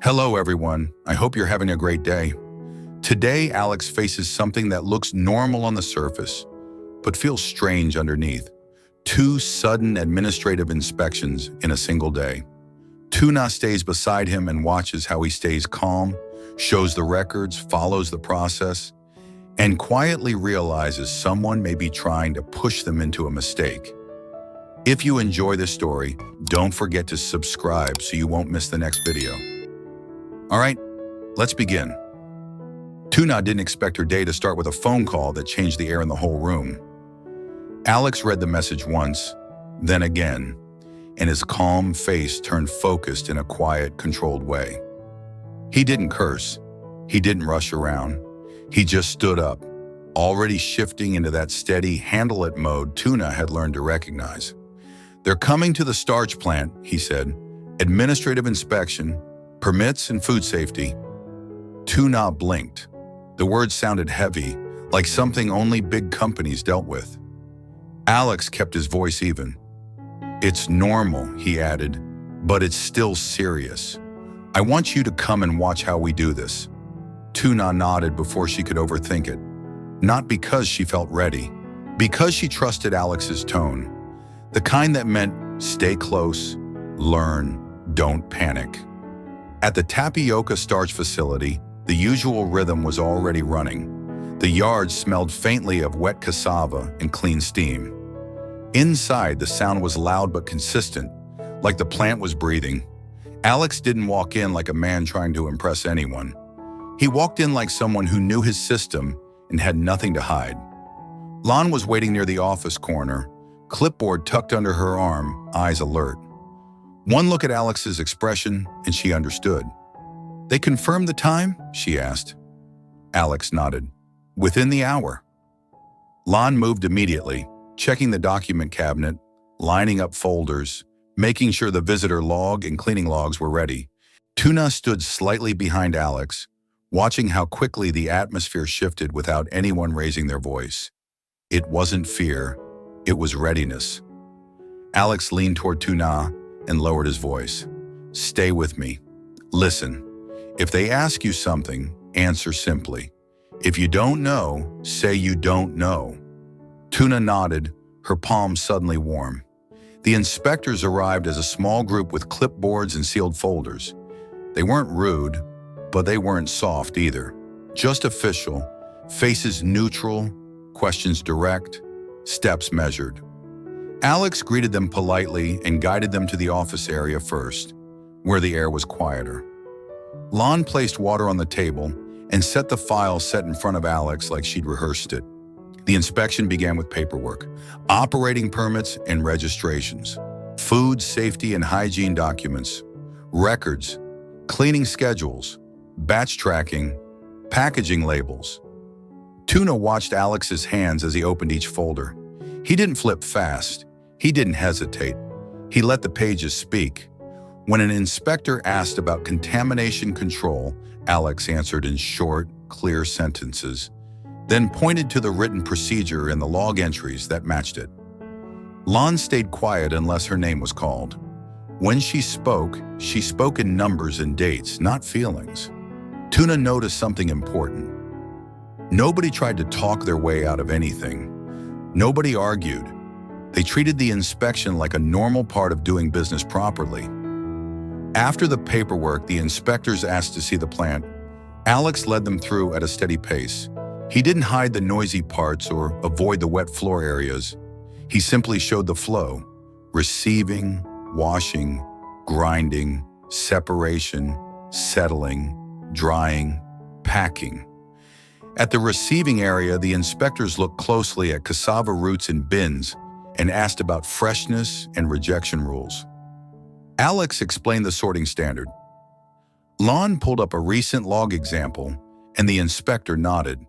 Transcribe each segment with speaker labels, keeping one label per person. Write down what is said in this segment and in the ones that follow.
Speaker 1: Hello, everyone. I hope you're having a great day. Today, Alex faces something that looks normal on the surface, but feels strange underneath. Two sudden administrative inspections in a single day. Tuna stays beside him and watches how he stays calm, shows the records, follows the process, and quietly realizes someone may be trying to push them into a mistake. If you enjoy this story, don't forget to subscribe so you won't miss the next video. All right, let's begin. Tuna didn't expect her day to start with a phone call that changed the air in the whole room. Alex read the message once, then again, and his calm face turned focused in a quiet, controlled way. He didn't curse. He didn't rush around. He just stood up, already shifting into that steady, handle-it mode Tuna had learned to recognize. "They're coming to the starch plant," he said. "Administrative inspection, permits and food safety." Tuna blinked. The words sounded heavy, like something only big companies dealt with. Alex kept his voice even. "It's normal," he added, "but it's still serious. I want you to come and watch how we do this." Tuna nodded before she could overthink it. Not because she felt ready, because she trusted Alex's tone. The kind that meant stay close, learn, don't panic. At the tapioca starch facility, the usual rhythm was already running. The yard smelled faintly of wet cassava and clean steam. Inside, the sound was loud but consistent, like the plant was breathing. Alex didn't walk in like a man trying to impress anyone. He walked in like someone who knew his system and had nothing to hide. Lon was waiting near the office corner, clipboard tucked under her arm, eyes alert. One look at Alex's expression, and she understood. "They confirmed the time?" she asked. Alex nodded. "Within the hour." Lon moved immediately, checking the document cabinet, lining up folders, making sure the visitor log and cleaning logs were ready. Tuna stood slightly behind Alex, watching how quickly the atmosphere shifted without anyone raising their voice. It wasn't fear, it was readiness. Alex leaned toward Tuna and lowered his voice. "Stay with me. Listen. If they ask you something, answer simply. If you don't know, say you don't know." Tuna nodded, her palms suddenly warm. The inspectors arrived as a small group with clipboards and sealed folders. They weren't rude, but they weren't soft either. Just official, faces neutral, questions direct, steps measured. Alex greeted them politely and guided them to the office area first, where the air was quieter. Lon placed water on the table and set the file set in front of Alex like she'd rehearsed it. The inspection began with paperwork, operating permits and registrations, food safety and hygiene documents, records, cleaning schedules, batch tracking, packaging labels. Tuna watched Alex's hands as he opened each folder. He didn't flip fast. He didn't hesitate. He let the pages speak. When an inspector asked about contamination control, Alex answered in short, clear sentences, then pointed to the written procedure and the log entries that matched it. Lon stayed quiet unless her name was called. When she spoke in numbers and dates, not feelings. Tuna noticed something important. Nobody tried to talk their way out of anything. Nobody argued. They treated the inspection like a normal part of doing business properly. After the paperwork, the inspectors asked to see the plant. Alex led them through at a steady pace. He didn't hide the noisy parts or avoid the wet floor areas. He simply showed the flow: receiving, washing, grinding, separation, settling, drying, packing. At the receiving area, the inspectors looked closely at cassava roots in bins and asked about freshness and rejection rules. Alex explained the sorting standard. Lon pulled up a recent log example, and the inspector nodded.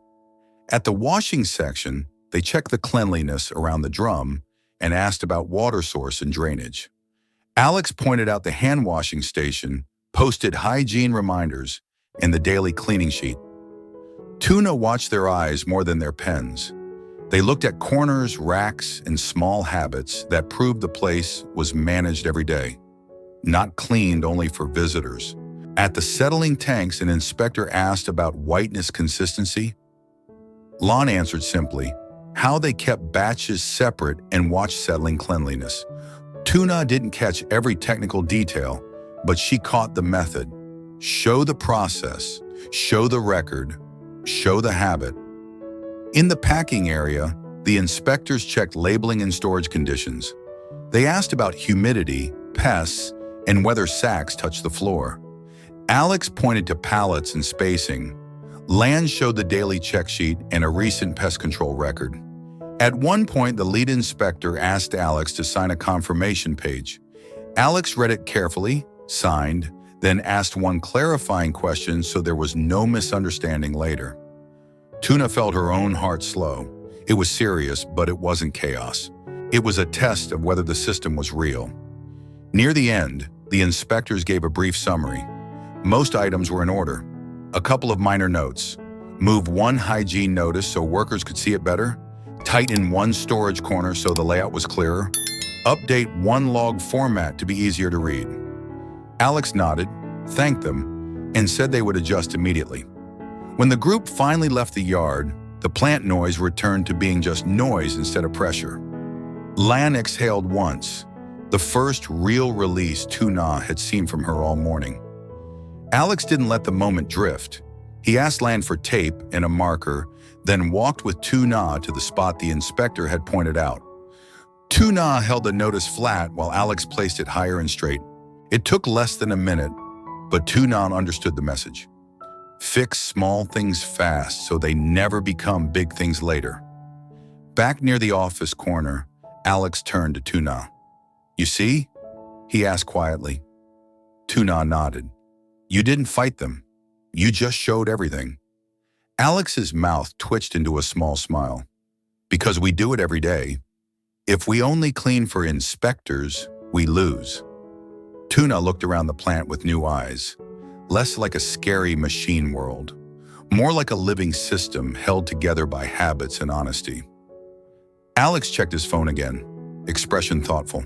Speaker 1: At the washing section, they checked the cleanliness around the drum and asked about water source and drainage. Alex pointed out the hand washing station, posted hygiene reminders, and the daily cleaning sheet. Tuna watched their eyes more than their pens. They looked at corners, racks, and small habits that proved the place was managed every day, not cleaned only for visitors. At the settling tanks, an inspector asked about whiteness consistency. Lon answered simply, how they kept batches separate and watched settling cleanliness. Tuna didn't catch every technical detail, but she caught the method. Show the process, show the record, show the habit. In the packing area, the inspectors checked labeling and storage conditions. They asked about humidity, pests, and whether sacks touched the floor. Alex pointed to pallets and spacing. Lan showed the daily check sheet and a recent pest control record. At one point, the lead inspector asked Alex to sign a confirmation page. Alex read it carefully, signed, then asked one clarifying question so there was no misunderstanding later. Tuna felt her own heart slow. It was serious, but it wasn't chaos. It was a test of whether the system was real. Near the end, the inspectors gave a brief summary. Most items were in order. A couple of minor notes. Move one hygiene notice so workers could see it better. Tighten one storage corner so the layout was clearer. Update one log format to be easier to read. Alex nodded, thanked them, and said they would adjust immediately. When the group finally left the yard, the plant noise returned to being just noise instead of pressure. Lan exhaled once, the first real release Tuna had seen from her all morning. Alex didn't let the moment drift. He asked Lan for tape and a marker, then walked with Tuna to the spot the inspector had pointed out. Tuna held the notice flat while Alex placed it higher and straight. It took less than a minute, but Tuna understood the message. Fix small things fast so they never become big things later. Back near the office corner, Alex turned to Tuna. You see? He asked quietly. Tuna nodded. You didn't fight them. You just showed everything. Alex's mouth twitched into a small smile. Because we do it every day. If we only clean for inspectors, we lose. Tuna looked around the plant with new eyes. Less like a scary machine world. More like a living system held together by habits and honesty. Alex checked his phone again, expression thoughtful.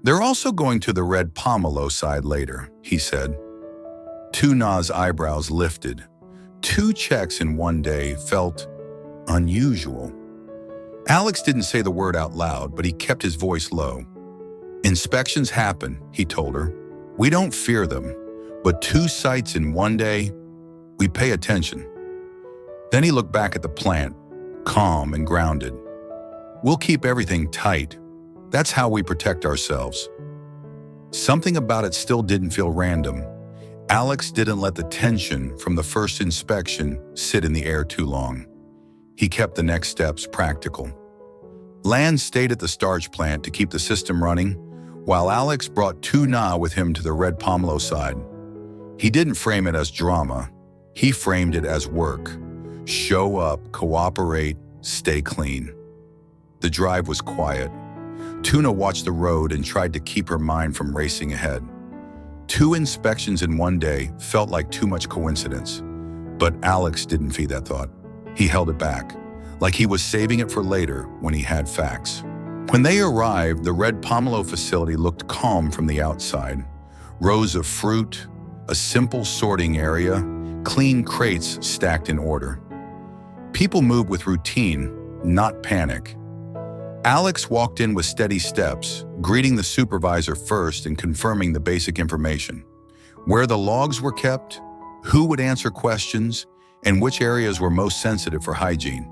Speaker 1: They're also going to the red pomelo side later, he said. Tuna's eyebrows lifted. 2 checks in one day felt unusual. Alex didn't say the word out loud, but he kept his voice low. Inspections happen, he told her. We don't fear them, but 2 sites in one day, we pay attention. Then he looked back at the plant, calm and grounded. We'll keep everything tight. That's how we protect ourselves. Something about it still didn't feel random. Alex didn't let the tension from the first inspection sit in the air too long. He kept the next steps practical. Lan stayed at the starch plant to keep the system running, while Alex brought Tuna with him to the red pomelo side. He didn't frame it as drama. He framed it as work. Show up, cooperate, stay clean. The drive was quiet. Tuna watched the road and tried to keep her mind from racing ahead. 2 inspections in one day felt like too much coincidence. But Alex didn't feed that thought. He held it back, like he was saving it for later when he had facts. When they arrived, the red pomelo facility looked calm from the outside. Rows of fruit, a simple sorting area, clean crates stacked in order. People moved with routine, not panic. Alex walked in with steady steps, greeting the supervisor first and confirming the basic information. Where the logs were kept, who would answer questions, and which areas were most sensitive for hygiene.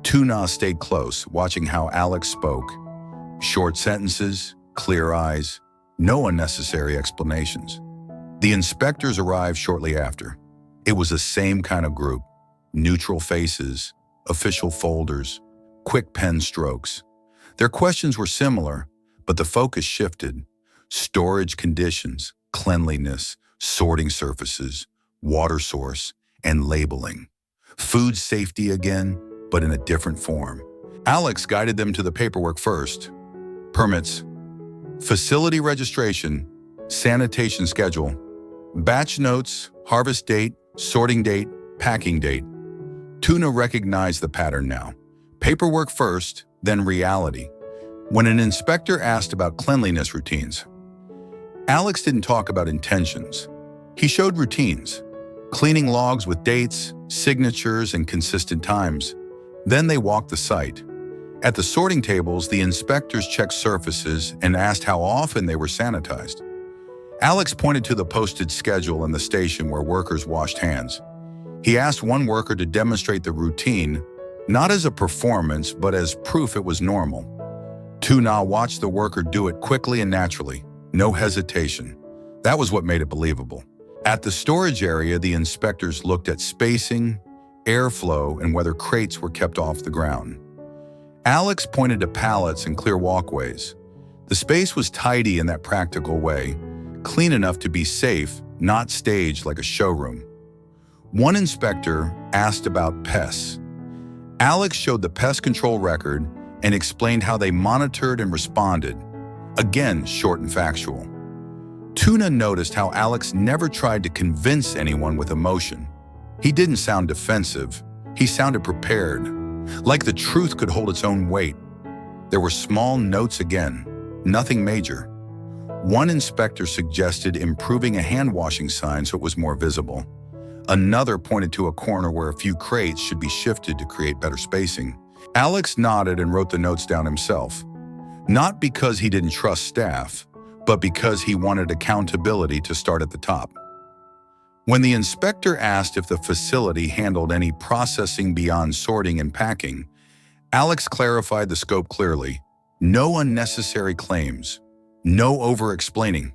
Speaker 1: Tuna stayed close, watching how Alex spoke. Short sentences, clear eyes, no unnecessary explanations. The inspectors arrived shortly after. It was the same kind of group. Neutral faces, official folders, quick pen strokes. Their questions were similar, but the focus shifted. Storage conditions, cleanliness, sorting surfaces, water source, and labeling. Food safety again, but in a different form. Alex guided them to the paperwork first. Permits, facility registration, sanitation schedule, batch notes, harvest date, sorting date, packing date. Tuna recognized the pattern now. Paperwork first, then reality. When an inspector asked about cleanliness routines, Alex didn't talk about intentions. He showed routines, cleaning logs with dates, signatures, and consistent times. Then they walked the site. At the sorting tables, the inspectors checked surfaces and asked how often they were sanitized. Alex pointed to the posted schedule in the station where workers washed hands. He asked one worker to demonstrate the routine, not as a performance, but as proof it was normal. Tuna watched the worker do it quickly and naturally, no hesitation. That was what made it believable. At the storage area, the inspectors looked at spacing, airflow, and whether crates were kept off the ground. Alex pointed to pallets and clear walkways. The space was tidy in that practical way, clean enough to be safe, not staged like a showroom. One inspector asked about pests. Alex showed the pest control record and explained how they monitored and responded. Again, short and factual. Tuna noticed how Alex never tried to convince anyone with emotion. He didn't sound defensive. He sounded prepared, like the truth could hold its own weight. There were small notes again, nothing major. One inspector suggested improving a hand-washing sign so it was more visible. Another pointed to a corner where a few crates should be shifted to create better spacing. Alex nodded and wrote the notes down himself. Not because he didn't trust staff, but because he wanted accountability to start at the top. When the inspector asked if the facility handled any processing beyond sorting and packing, Alex clarified the scope clearly. No unnecessary claims, no over-explaining.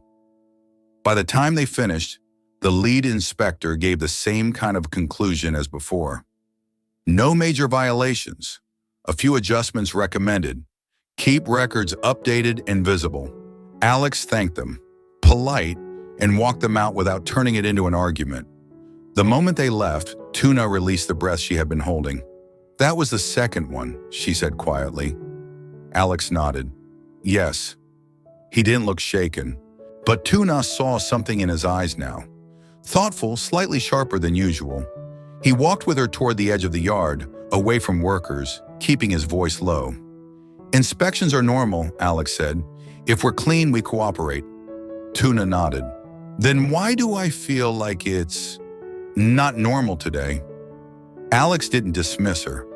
Speaker 1: By the time they finished, the lead inspector gave the same kind of conclusion as before. No major violations, a few adjustments recommended. Keep records updated and visible. Alex thanked them, polite, and walked them out without turning it into an argument. The moment they left, Tuna released the breath she had been holding. That was the second one, she said quietly. Alex nodded. Yes. He didn't look shaken, but Tuna saw something in his eyes now. Thoughtful, slightly sharper than usual. He walked with her toward the edge of the yard, away from workers, keeping his voice low. Inspections are normal, Alex said. If we're clean, we cooperate. Tuna nodded. Then why do I feel like it's not normal today? Alex didn't dismiss her.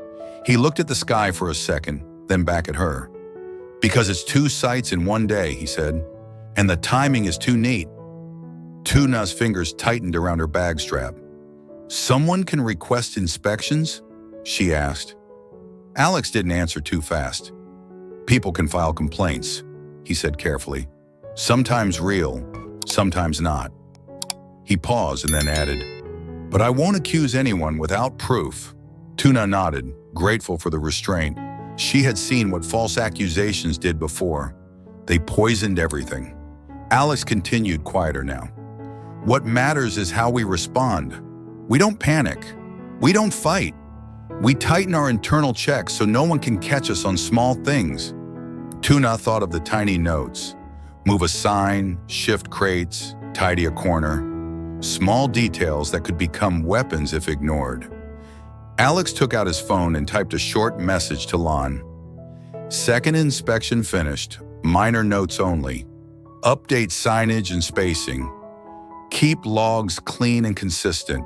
Speaker 1: He looked at the sky for a second, then back at her. Because it's 2 sites in one day, he said, and the timing is too neat. Tuna's fingers tightened around her bag strap. Someone can request inspections? She asked. Alex didn't answer too fast. People can file complaints, he said carefully. Sometimes real, sometimes not. He paused and then added, but I won't accuse anyone without proof. Tuna nodded, grateful for the restraint. She had seen what false accusations did before. They poisoned everything. Alex continued, quieter now. What matters is how we respond. We don't panic. We don't fight. We tighten our internal checks so no one can catch us on small things. Tuna thought of the tiny notes. Move a sign, shift crates, tidy a corner. Small details that could become weapons if ignored. Alex took out his phone and typed a short message to Lon. Second inspection finished. Minor notes only. Update signage and spacing. Keep logs clean and consistent.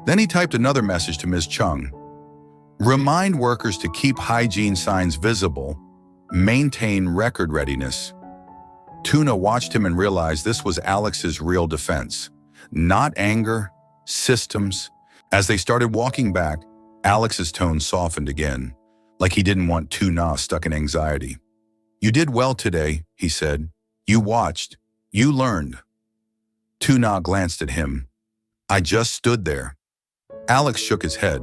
Speaker 1: Then he typed another message to Ms. Chung. Remind workers to keep hygiene signs visible. Maintain record readiness. Tuna watched him and realized this was Alex's real defense. Not anger, systems. As they started walking back, Alex's tone softened again, like he didn't want Tuna stuck in anxiety. You did well today, he said. You watched. You learned. Tuna glanced at him. I just stood there. Alex shook his head.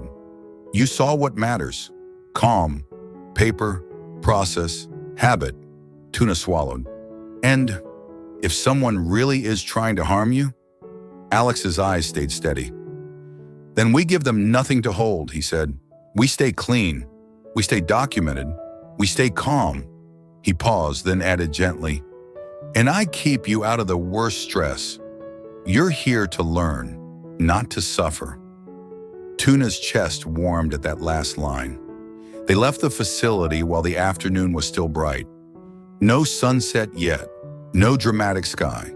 Speaker 1: You saw what matters. Calm, paper, process, habit. Tuna swallowed. And if someone really is trying to harm you? Alex's eyes stayed steady. Then we give them nothing to hold, he said. We stay clean. We stay documented. We stay calm. He paused, then added gently, and I keep you out of the worst stress. You're here to learn, not to suffer. Tuna's chest warmed at that last line. They left the facility while the afternoon was still bright. No sunset yet, no dramatic sky.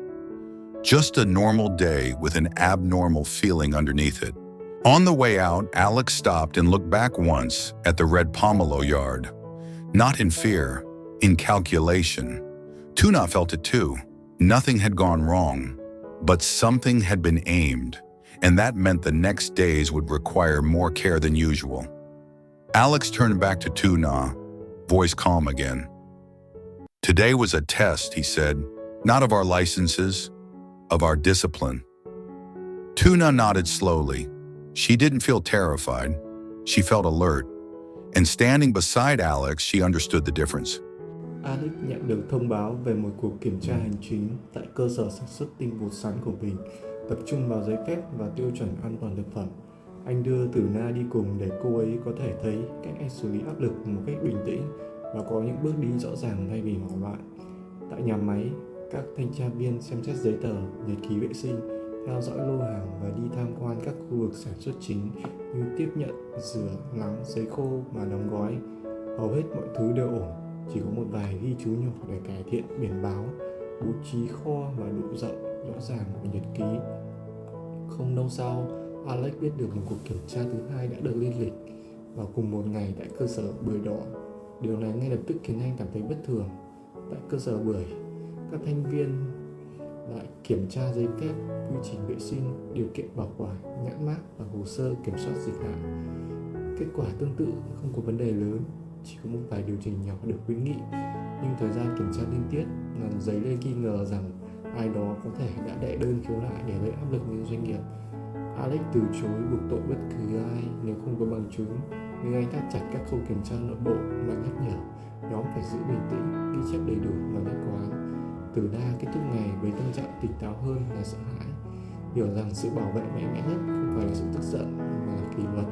Speaker 1: Just a normal day with an abnormal feeling underneath it. On the way out, Alex stopped and looked back once at the red pomelo yard. Not in fear, in calculation. Tuna felt it too. Nothing had gone wrong, but something had been aimed, and that meant the next days would require more care than usual. Alex turned back to Tuna, voice calm again. Today was a test, he said, not of our licenses, of our discipline. Tuna nodded slowly. She didn't feel terrified. She felt alert. And standing beside Alex, she understood the difference.
Speaker 2: Alex nhận được thông báo về một cuộc kiểm tra hành chính tại cơ sở sản xuất tinh bột sắn của mình, tập trung vào giấy phép và tiêu chuẩn an toàn thực phẩm. Anh đưa Tử Na đi cùng để cô ấy có thể thấy cách anh xử lý áp lực một cách bình tĩnh và có những bước đi rõ ràng thay vì hoảng loạn. Tại nhà máy, các thanh tra viên xem xét giấy tờ, nhật ký vệ sinh, theo dõi lô hàng và đi tham quan các khu vực sản xuất chính như tiếp nhận, rửa, nắng, giấy khô và đóng gói. Hầu hết mọi thứ đều ổn, chỉ có một vài ghi chú nhỏ để cải thiện biển báo, bố trí kho và độ rộng rõ ràng của nhật ký. Không lâu sau, Alex biết được một cuộc kiểm tra thứ hai đã được lên lịch vào cùng một ngày tại cơ sở bưởi đỏ. Điều này ngay lập tức khiến anh cảm thấy bất thường. Tại cơ sở bưởi, các thành viên lại kiểm tra giấy phép, quy trình vệ sinh, điều kiện bảo quản, nhãn mác và hồ sơ kiểm soát dịch hại. Kết quả tương tự, không có vấn đề lớn, chỉ có một vài điều chỉnh nhỏ được khuyến nghị, nhưng thời gian kiểm tra liên tiếp làm dấy lên nghi ngờ rằng ai đó có thể đã đệ đơn khiếu nại để gây áp lực lên doanh nghiệp. Alex từ chối buộc tội bất cứ ai nếu không có bằng chứng, nhưng anh thắt chặt các khâu kiểm tra nội bộ và nhắc nhở nhóm phải giữ bình tĩnh, ghi chép đầy đủ và nhất quán. Tử Na kết thúc ngày với tâm trạng tỉnh táo hơn là sợ hãi, hiểu rằng sự bảo vệ mạnh mẽ nhất không phải là sự tức giận mà là kỷ luật.